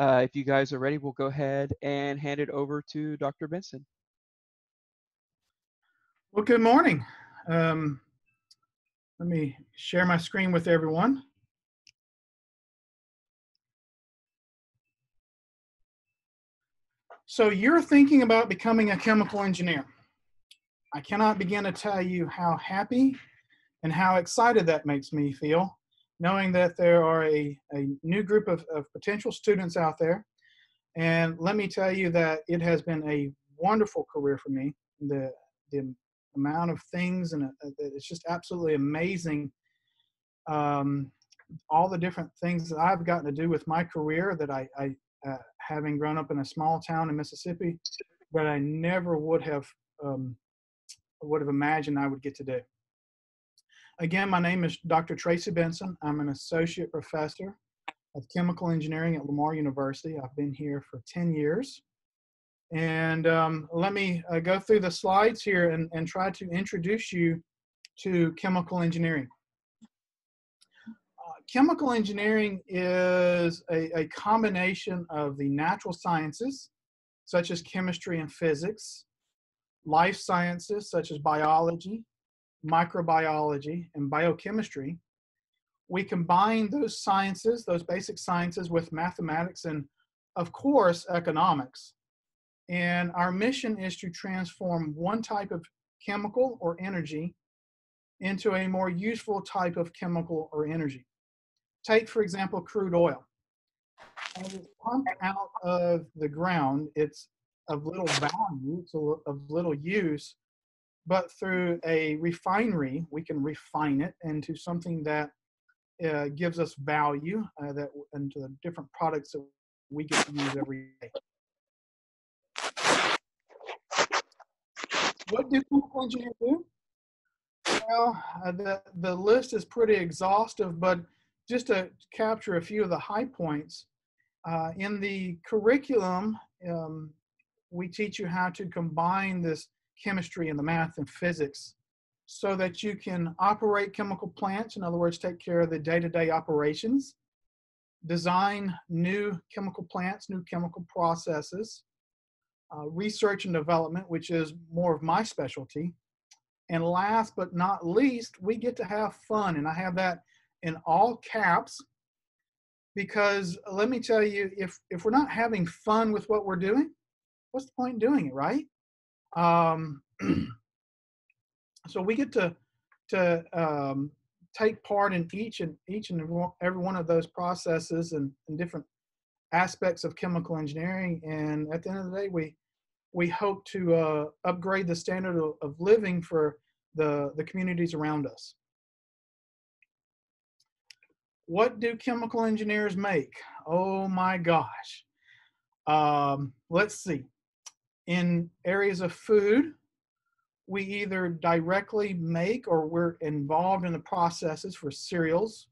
If you guys are ready, we'll go ahead and hand it over to Dr. Benson. Well, good morning. Let me share my screen with everyone. So you're thinking about becoming a chemical engineer. I cannot begin to tell you how happy and how excited that makes me feel, knowing that there are a new group of potential students out there. And let me tell you that it has been a wonderful career for me. The amount of things, and it's just absolutely amazing. All the different things that I've gotten to do with my career that I having grown up in a small town in Mississippi, that I never would have imagined I would get to do. Again, my name is Dr. Tracy Benson. I'm an associate professor of chemical engineering at Lamar University. I've been here for 10 years. And let me go through the slides here and try to introduce you to chemical engineering. Chemical engineering is a combination of the natural sciences, such as chemistry and physics, life sciences, such as biology, microbiology, and biochemistry. We combine those sciences, those basic sciences, with mathematics and, of course, economics. And our mission is to transform one type of chemical or energy into a more useful type of chemical or energy. Take, for example, crude oil. As it's pumped out of the ground, it's of little value, it's of little use, but through a refinery, we can refine it into something that gives us value into the different products that we get to use every day. What do chemical engineers do? Well, the list is pretty exhaustive, but just to capture a few of the high points, in the curriculum, we teach you how to combine this chemistry and the math and physics so that you can operate chemical plants, in other words, take care of the day-to-day operations, design new chemical plants, new chemical processes, research and development, which is more of my specialty. And last but not least, we get to have fun. And I have that in all caps, because let me tell you, if we're not having fun with what we're doing, what's the point in doing it, right? So we get to take part in each and every one of those processes and different aspects of chemical engineering. And at the end of the day, we hope to upgrade the standard of living for the communities around us. What do chemical engineers make? Oh my gosh. Let's see. In areas of food, we either directly make or we're involved in the processes for cereals,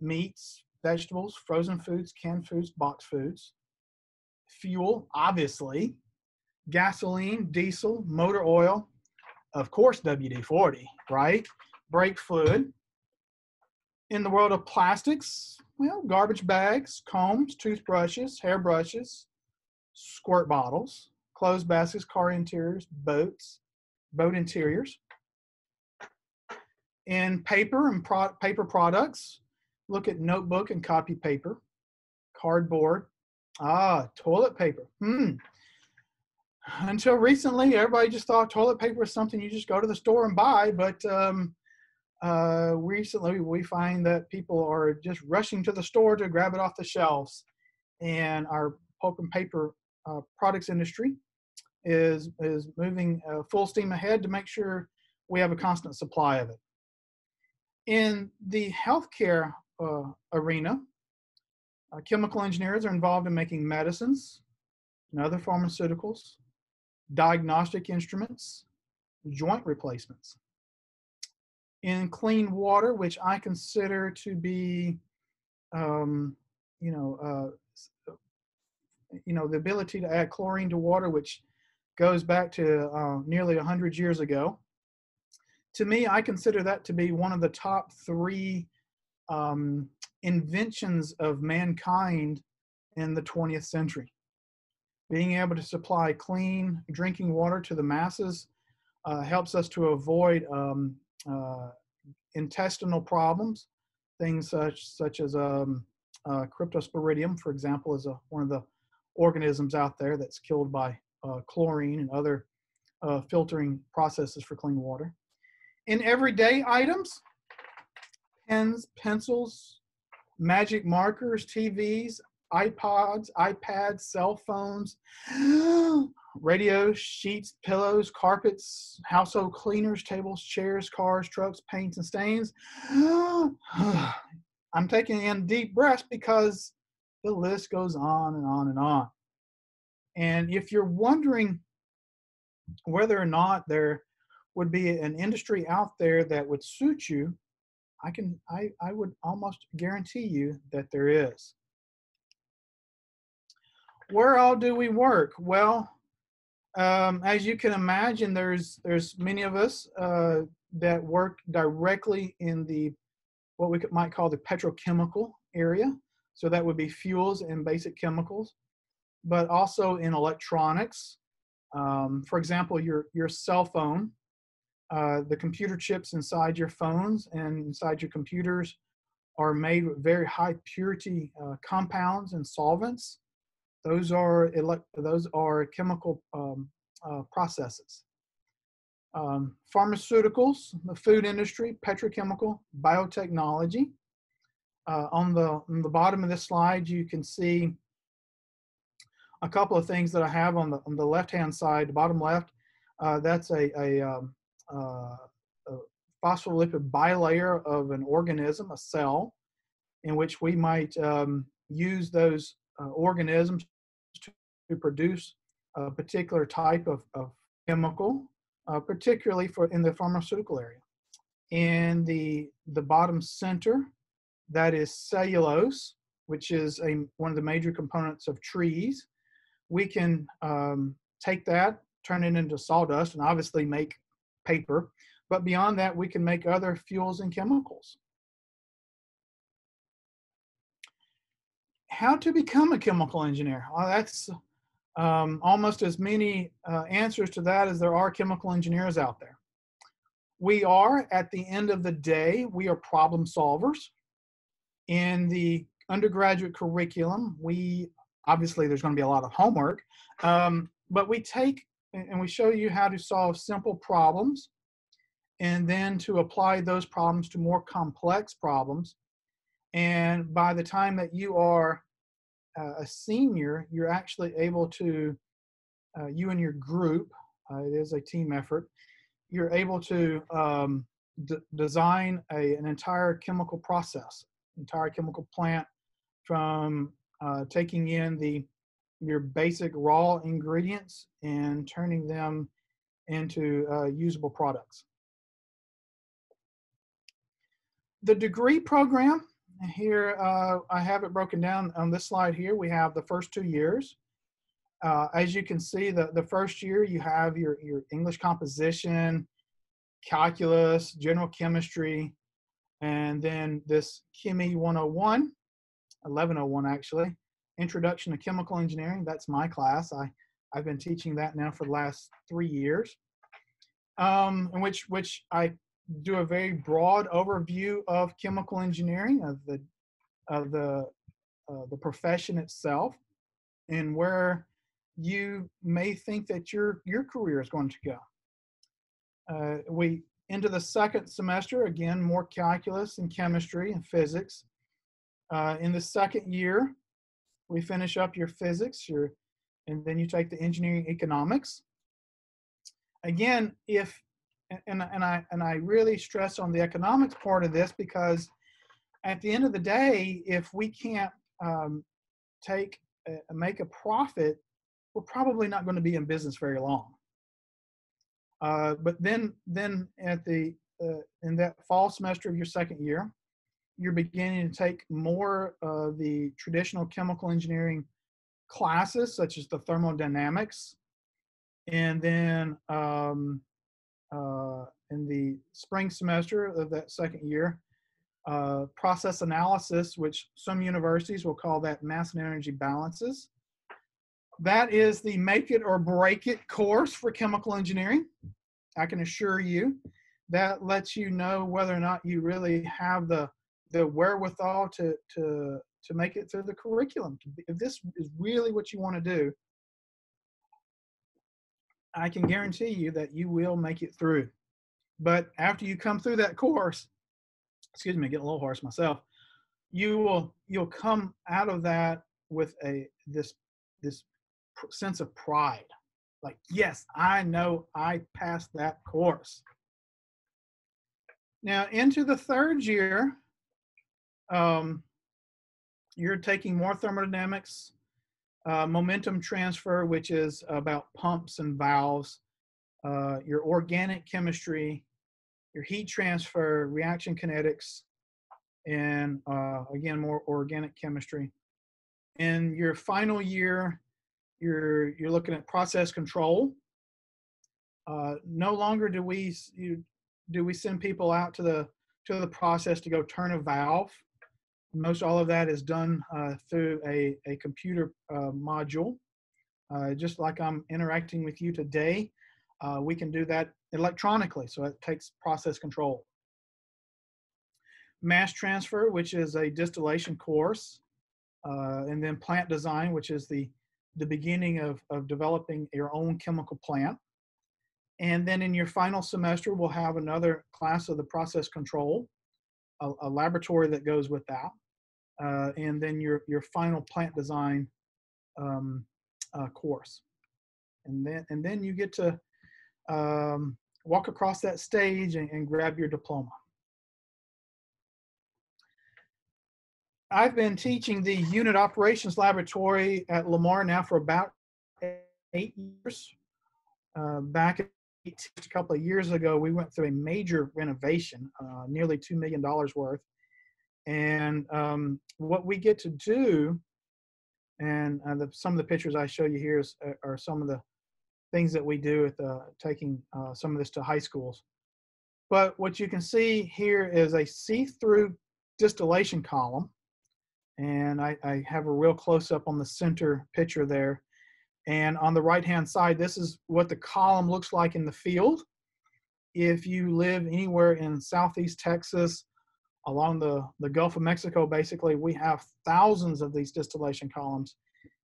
meats, vegetables, frozen foods, canned foods, boxed foods. Fuel, obviously. Gasoline, diesel, motor oil, of course WD-40, right? Brake fluid. In the world of plastics, well, garbage bags, combs, toothbrushes, hairbrushes, squirt bottles, clothes baskets, car interiors, boats, boat interiors. In paper and paper products, look at notebook and copy paper, cardboard, toilet paper. Until recently, everybody just thought toilet paper was something you just go to the store and buy, but recently we find that people are just rushing to the store to grab it off the shelves. And our pulp and paper products industry is moving full steam ahead to make sure we have a constant supply of it. In the healthcare arena, chemical engineers are involved in making medicines and other pharmaceuticals, diagnostic instruments, joint replacements. In clean water, which I consider to be, the ability to add chlorine to water, which goes back to nearly 100 years ago. To me, I consider that to be one of the top 3 inventions of mankind in the 20th century. Being able to supply clean drinking water to the masses helps us to avoid intestinal problems, things such as cryptosporidium, for example, is one of the organisms out there that's killed by chlorine and other filtering processes for clean water. In everyday items, pens, pencils, magic markers, TVs, iPods, iPads, cell phones, radios, sheets, pillows, carpets, household cleaners, tables, chairs, cars, trucks, paints, and stains. I'm taking in deep breaths because the list goes on and on and on. And if you're wondering whether or not there would be an industry out there that would suit you, I would almost guarantee you that there is. Where all do we work? Well, as you can imagine, there's many of us that work directly in the what we might call the petrochemical area. So that would be fuels and basic chemicals, but also in electronics. For example, your cell phone, the computer chips inside your phones and inside your computers are made with very high purity compounds and solvents. Those are chemical processes. Pharmaceuticals, the food industry, petrochemical, biotechnology. On the bottom of this slide, you can see a couple of things that I have on the left-hand side, the bottom left. That's a phospholipid bilayer of an organism, a cell, in which we might use those organisms to produce a particular type of chemical, particularly in the pharmaceutical area. In the bottom center, that is cellulose, which is one of the major components of trees. We can take that, turn it into sawdust, and obviously make paper. But beyond that, we can make other fuels and chemicals. How to become a chemical engineer? Well, that's almost as many answers to that as there are chemical engineers out there. We are, at the end of the day, we are problem solvers. In the undergraduate curriculum, obviously there's going to be a lot of homework, but we take and we show you how to solve simple problems and then to apply those problems to more complex problems. And by the time that you are a senior, you're actually able to, you and your group, it is a team effort, you're able to design an entire chemical process, entire chemical plant, from taking in your basic raw ingredients and turning them into usable products. The degree program, here I have it broken down on this slide here. We have the first 2 years. As you can see, the first year you have your English composition, calculus, general chemistry, and then this Chemie 101, 1101 actually, Introduction to Chemical Engineering. That's my class. I've been teaching that now for the last 3 years, in which I do a very broad overview of chemical engineering, of the profession itself, and where you may think that your career is going to go. We into the second semester, again, more calculus and chemistry and physics. In the second year, we finish up your physics, and then you take the engineering economics. Again, and I really stress on the economics part of this, because at the end of the day, if we can't make a profit, we're probably not going to be in business very long. But then at in that fall semester of your second year, you're beginning to take more of the traditional chemical engineering classes, such as the thermodynamics. And then in the spring semester of that second year, process analysis, which some universities will call that mass and energy balances. That is the make it or break it course for chemical engineering. I can assure you that lets you know whether or not you really have the wherewithal to make it through the curriculum. If this is really what you want to do, I can guarantee you that you will make it through. But after you come through that course, excuse me, getting a little hoarse myself, you'll come out of that with this sense of pride. Like, yes, I know I passed that course. Now, into the third year, you're taking more thermodynamics, momentum transfer, which is about pumps and valves, your organic chemistry, your heat transfer, reaction kinetics, and again, more organic chemistry. In your final year, you're looking at process control. No longer do we send people out to the process to go turn a valve. Most all of that is done through a computer module. Just like I'm interacting with you today, we can do that electronically, so it takes process control. Mass transfer, which is a distillation course, and then plant design, which is the beginning of developing your own chemical plant. And then in your final semester, we'll have another class of the process control, a laboratory that goes with that, and then your final plant design course. And then you get to walk across that stage and grab your diploma. I've been teaching the unit operations laboratory at Lamar now for about 8 years. Back a couple of years ago, we went through a major renovation, nearly $2 million worth. And what we get to do, and some of the pictures I show you here are some of the things that we do with taking some of this to high schools. But what you can see here is a see-through distillation column. And I have a real close-up on the center picture there. And on the right-hand side, this is what the column looks like in the field. If you live anywhere in Southeast Texas, along the Gulf of Mexico, basically, we have thousands of these distillation columns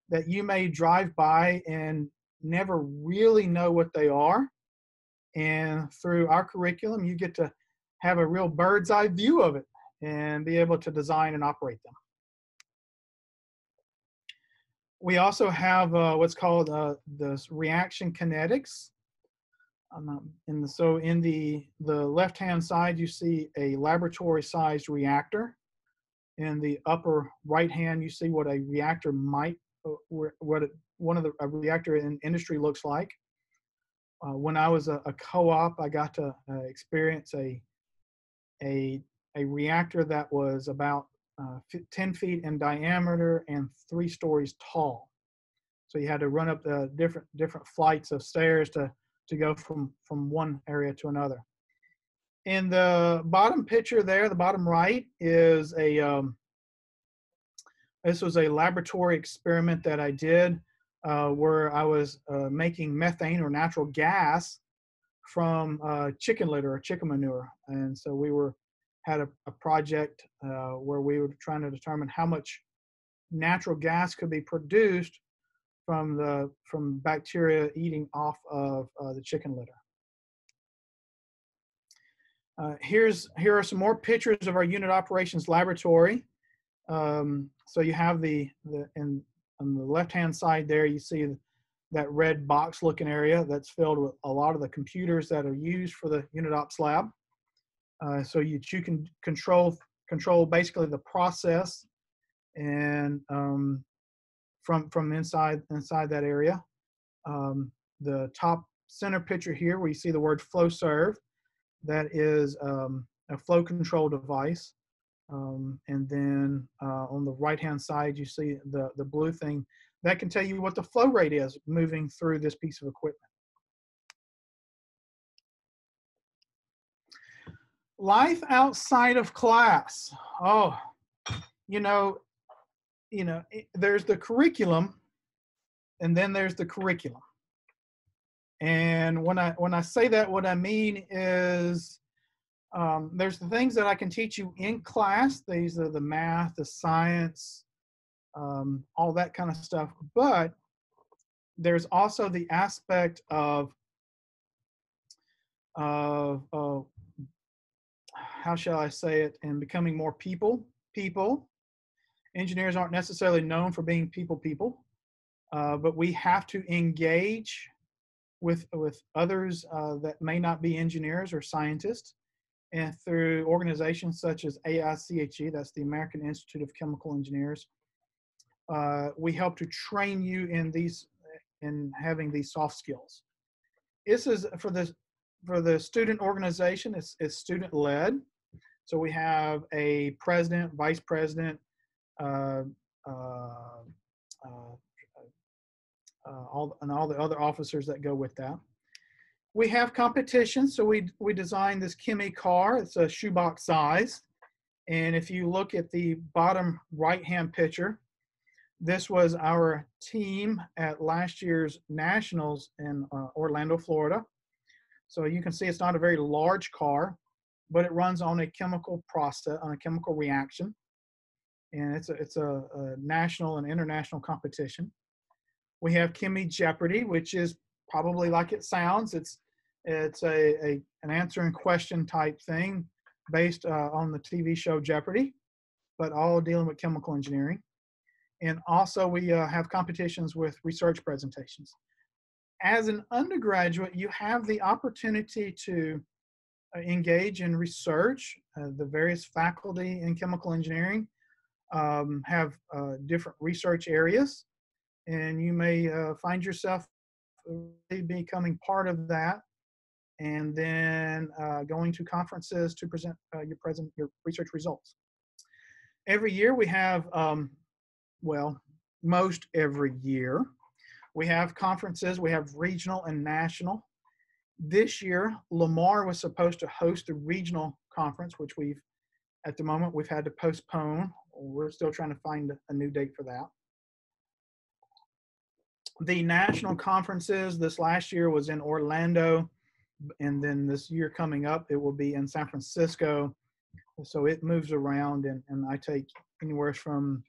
that you may drive by and never really know what they are. And through our curriculum, you get to have a real bird's eye view of it and be able to design and operate them. We also have what's called the reaction kinetics. So in the left-hand side, you see a laboratory-sized reactor. In the upper right-hand, you see what a reactor might, a reactor in industry looks like. When I was a co-op, I got to experience a reactor that was about 10 feet in diameter and 3 stories tall. So you had to run up the different flights of stairs to go from one area to another. In the bottom picture there, the bottom right, is this was a laboratory experiment that I did where I was making methane or natural gas from chicken litter or chicken manure. And so we had a project where we were trying to determine how much natural gas could be produced from bacteria eating off of the chicken litter. Here are some more pictures of our unit operations laboratory. So you have on the left-hand side there, you see that red box-looking area that's filled with a lot of the computers that are used for the unit ops lab. So you can control basically the process and from inside that area. The top center picture here, where you see the word FlowServe, that is a flow control device. And then on the right-hand side, you see the blue thing that can tell you what the flow rate is moving through this piece of equipment. Life outside of class. Oh, you know, there's the curriculum, and then there's the curriculum. And when I say that, what I mean is there's the things that I can teach you in class. These are the math, the science, all that kind of stuff. But there's also the aspect of how shall I say it, and becoming more people. Engineers aren't necessarily known for being people, but we have to engage with others that may not be engineers or scientists, and through organizations such as AICHE, that's the American Institute of Chemical Engineers, we help to train you in having these soft skills. This is for the student organization. It's student led. So we have a president, vice president, uh, uh, uh, all the other officers that go with that. We have competitions. So we designed this Kimmy car. It's a shoebox size. And if you look at the bottom right-hand picture, this was our team at last year's Nationals in Orlando, Florida. So you can see it's not a very large car, but it runs on a chemical process, on a chemical reaction. And it's a national and international competition. We have Kimmy Jeopardy, which is probably like it sounds. It's an answer and question type thing based on the TV show Jeopardy, but all dealing with chemical engineering. And also we have competitions with research presentations. As an undergraduate, you have the opportunity to engage in research. The various faculty in chemical engineering have different research areas, and you may find yourself becoming part of that, and then going to conferences to present your research results. Every year we have, well, most every year, we have conferences. We have regional and national. This year, Lamar was supposed to host a regional conference, which at the moment, we've had to postpone. We're still trying to find a new date for that. The national conferences this last year was in Orlando, and then this year coming up, it will be in San Francisco. So it moves around, and I take anywhere from,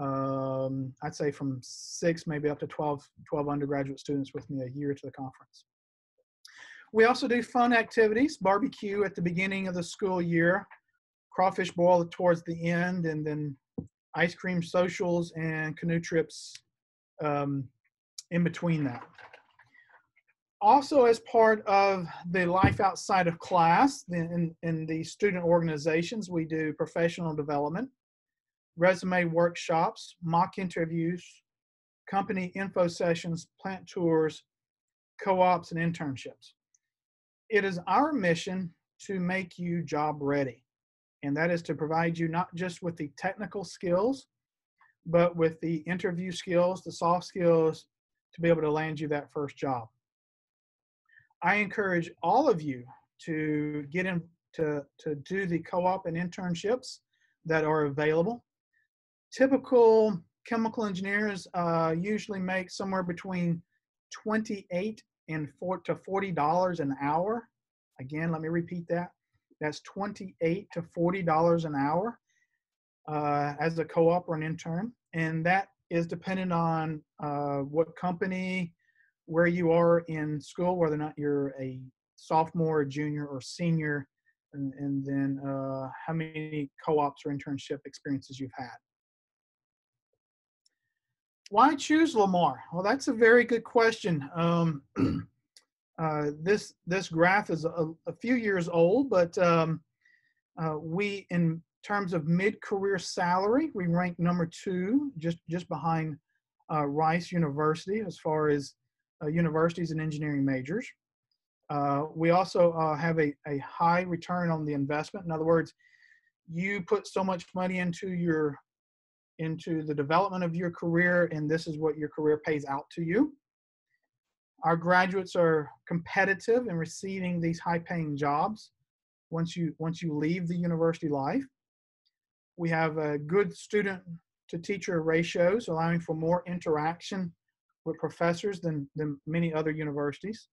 I'd say from 6, maybe up to 12 undergraduate students with me a year to the conference. We also do fun activities, barbecue at the beginning of the school year, crawfish boil towards the end, and then ice cream socials and canoe trips in between that. Also, as part of the life outside of class, in the student organizations, we do professional development, resume workshops, mock interviews, company info sessions, plant tours, co-ops, and internships. It is our mission to make you job ready, and that is to provide you not just with the technical skills, but with the interview skills, the soft skills, to be able to land you that first job. I encourage all of you to get in to do the co-op and internships that are available. Typical chemical engineers usually make somewhere between $28 and $40 an hour. Again, let me repeat that. That's $28 to $40 an hour as a co-op or an intern. And that is dependent on what company, where you are in school, whether or not you're a sophomore, junior, or senior, and then how many co-ops or internship experiences you've had. Why choose Lamar? Well, that's a very good question. This graph is a few years old, but we, in terms of mid-career salary, we rank number 2, just behind Rice University as far as universities and engineering majors. We also have a high return on the investment. In other words, you put so much money into the development of your career, and this is what your career pays out to you. Our graduates are competitive in receiving these high-paying jobs. once you leave the university life. We have good student to teacher ratios, allowing for more interaction with professors than many other universities.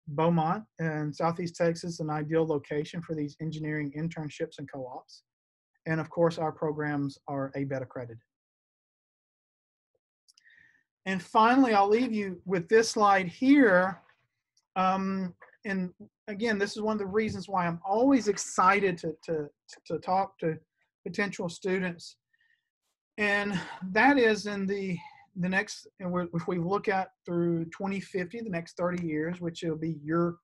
Beaumont in Southeast Texas is an ideal location for these engineering internships and co-ops. And of course, our programs are ABET accredited. And finally, I'll leave you with this slide here. And again, this is one of the reasons why I'm always excited to talk to potential students. And that is in the next, and if we look at through 2050, the next 30 years, which will be your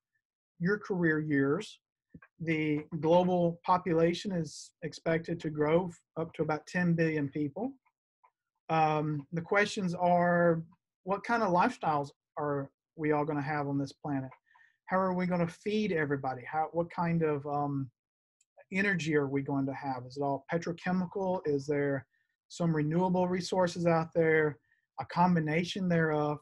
career years, the global population is expected to grow up to about 10 billion people. The questions are, what kind of lifestyles are we all going to have on this planet? How are we going to feed everybody? What kind of energy are we going to have? Is it all petrochemical? Is there some renewable resources out there? A combination thereof,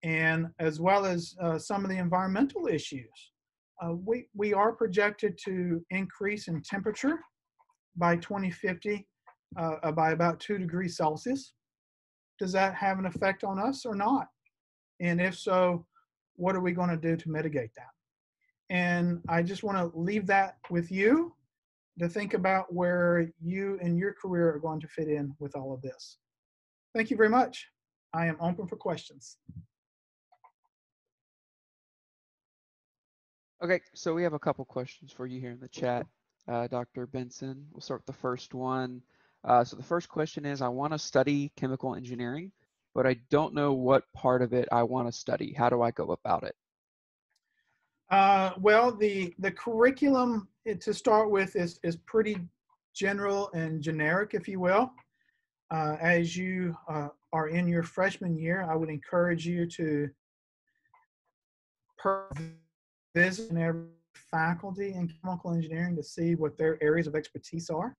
and as well as some of the environmental issues. We are projected to increase in temperature by 2050 by about 2 degrees Celsius. Does that have an effect on us or not? And if so, what are we going to do to mitigate that? And I just want to leave that with you to think about where you and your career are going to fit in with all of this. Thank you very much. I am open for questions. Okay, so we have a couple questions for you here in the chat, Dr. Benson. We'll start with the first one. So the first question is, I want to study chemical engineering, but I don't know what part of it I want to study. How do I go about it? Well, the curriculum to start with is pretty general and generic, if you will. As you are in your freshman year, I would encourage you to visit every faculty in chemical engineering to see what their areas of expertise are.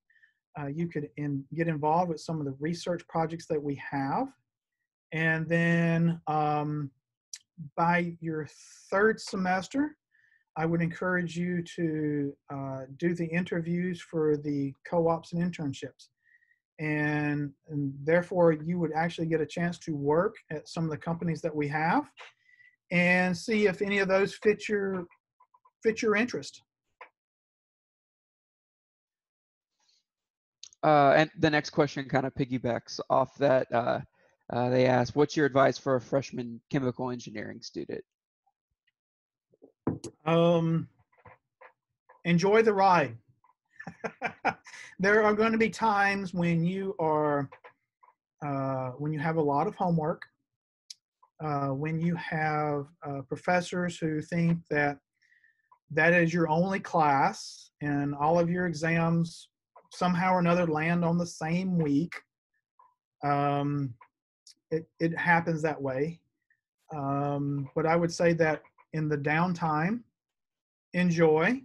You could get involved with some of the research projects that we have. And then by your third semester, I would encourage you to do the interviews for the co-ops and internships. And therefore, you would actually get a chance to work at some of the companies that we have and see if any of those fit your interest. And the next question kind of piggybacks off that. They ask, what's your advice for a freshman chemical engineering student? Enjoy the ride. There are going to be times when you are, when you have a lot of homework, when you have professors who think that is your only class and all of your exams somehow or another land on the same week. It happens that way. But I would say that in the downtime, enjoy,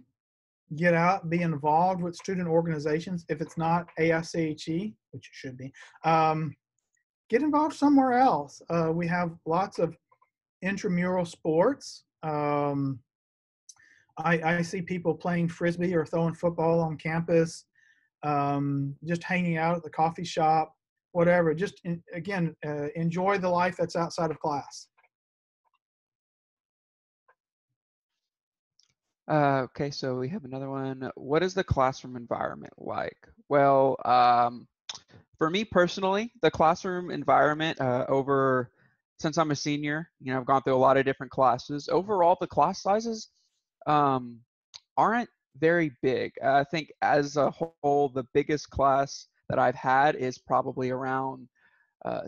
get out, be involved with student organizations. If it's not AICHE, which it should be, get involved somewhere else. We have lots of intramural sports. I see people playing Frisbee or throwing football on campus, just hanging out at the coffee shop, whatever. Just, again, enjoy the life that's outside of class. Okay, so we have another one. What is the classroom environment like? Well, for me personally, the classroom environment since I'm a senior, I've gone through a lot of different classes. Overall, the class sizes aren't very big. I think as a whole, the biggest class that I've had is probably around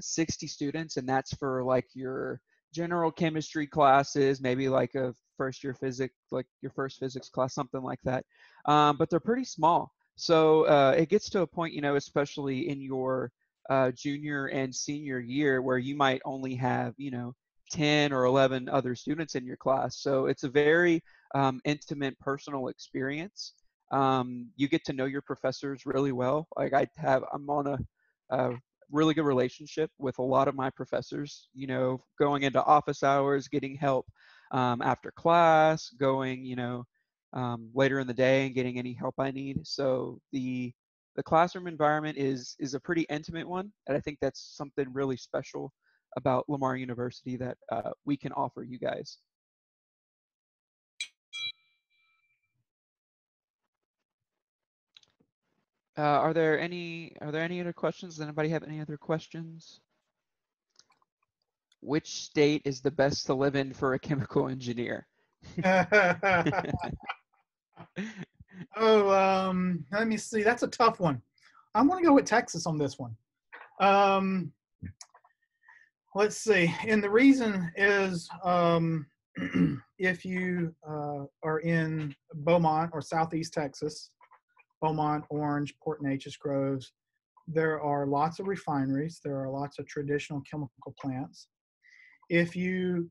60 students, and that's for like your general chemistry classes, maybe like a first year physics, like your first physics class, something like that. But they're pretty small. So it gets to a point, especially in your junior and senior year where you might only have, 10 or 11 other students in your class. So it's a very intimate, personal experience. You get to know your professors really well. Like I'm on a really good relationship with a lot of my professors, going into office hours, getting help after class, going, later in the day and getting any help I need. So the classroom environment is a pretty intimate one, and I think that's something really special about Lamar University that we can offer you guys. Are there any other questions? Does anybody have any other questions? Which state is the best to live in for a chemical engineer? Let me see. That's a tough one. I'm going to go with Texas on this one. Let's see. And the reason is if you are in Beaumont or Southeast Texas, Beaumont, Orange, Port Neches, Groves, there are lots of refineries. There are lots of traditional chemical plants. If you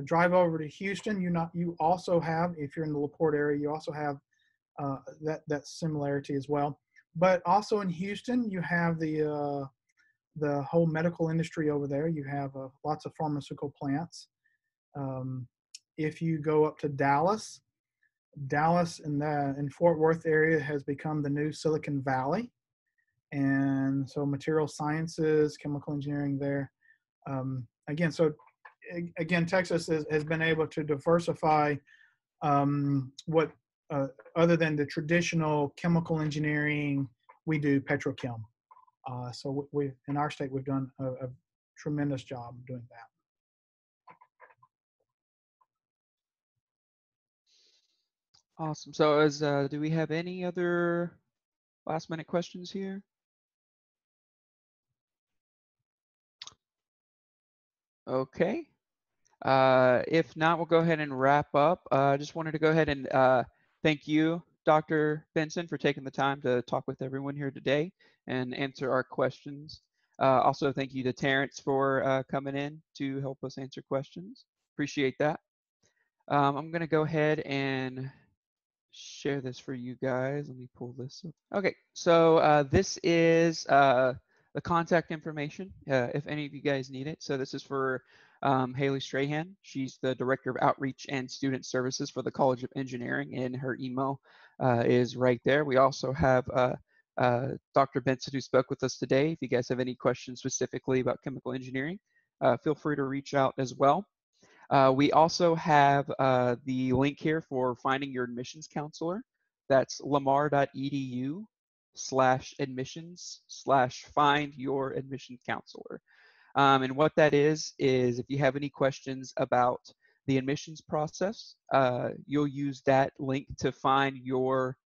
drive over to Houston, you also have, if you're in the LaPorte area, you also have that similarity as well. But also in Houston, you have the whole medical industry over there. You have lots of pharmaceutical plants. If you go up to Dallas in Fort Worth area has become the new Silicon Valley. And so material sciences, chemical engineering there. Again, Texas has been able to diversify what, other than the traditional chemical engineering, we do petrochem. So in our state, we've done a tremendous job doing that. Awesome. So do we have any other last minute questions here? Okay. If not, we'll go ahead and wrap up. I just wanted to go ahead and thank you, Dr. Benson, for taking the time to talk with everyone here today and answer our questions. Also, thank you to Terrence for coming in to help us answer questions. Appreciate that. I'm going to go ahead and share this for you guys. Let me pull this up. Okay, so this is the contact information if any of you guys need it. So this is for Haley Strahan. She's the Director of Outreach and Student Services for the College of Engineering, and her email is right there. We also have Dr. Benson, who spoke with us today. If you guys have any questions specifically about chemical engineering, feel free to reach out as well. We also have the link here for finding your admissions counselor. That's lamar.edu/admissions/find your admissions counselor. And what that is if you have any questions about the admissions process, you'll use that link to find your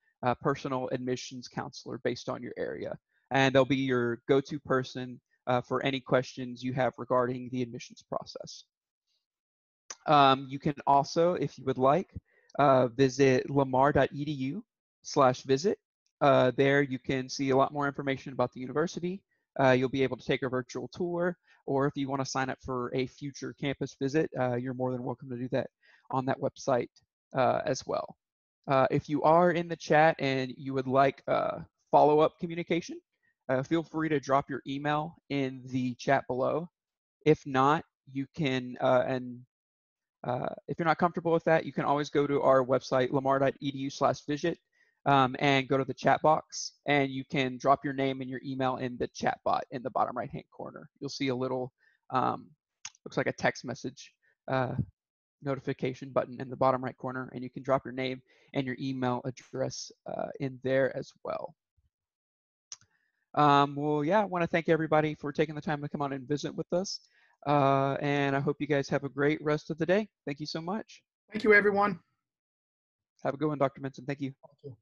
personal admissions counselor based on your area. And they'll be your go-to person for any questions you have regarding the admissions process. You can also, if you would like, visit lamar.edu/visit. There you can see a lot more information about the university. You'll be able to take a virtual tour, or if you want to sign up for a future campus visit, you're more than welcome to do that on that website as well. If you are in the chat and you would like follow-up communication, feel free to drop your email in the chat below. If not, you can, if you're not comfortable with that, you can always go to our website, lamar.edu/visit, and go to the chat box, and you can drop your name and your email in the chat bot in the bottom right-hand corner. You'll see a little, looks like a text message notification button in the bottom right corner, and you can drop your name and your email address in there as well. Well, yeah, I want to thank everybody for taking the time to come on and visit with us. And I hope you guys have a great rest of the day. Thank you so much. Thank you, everyone. Have a good one, Dr. Benson. Thank you. Thank you.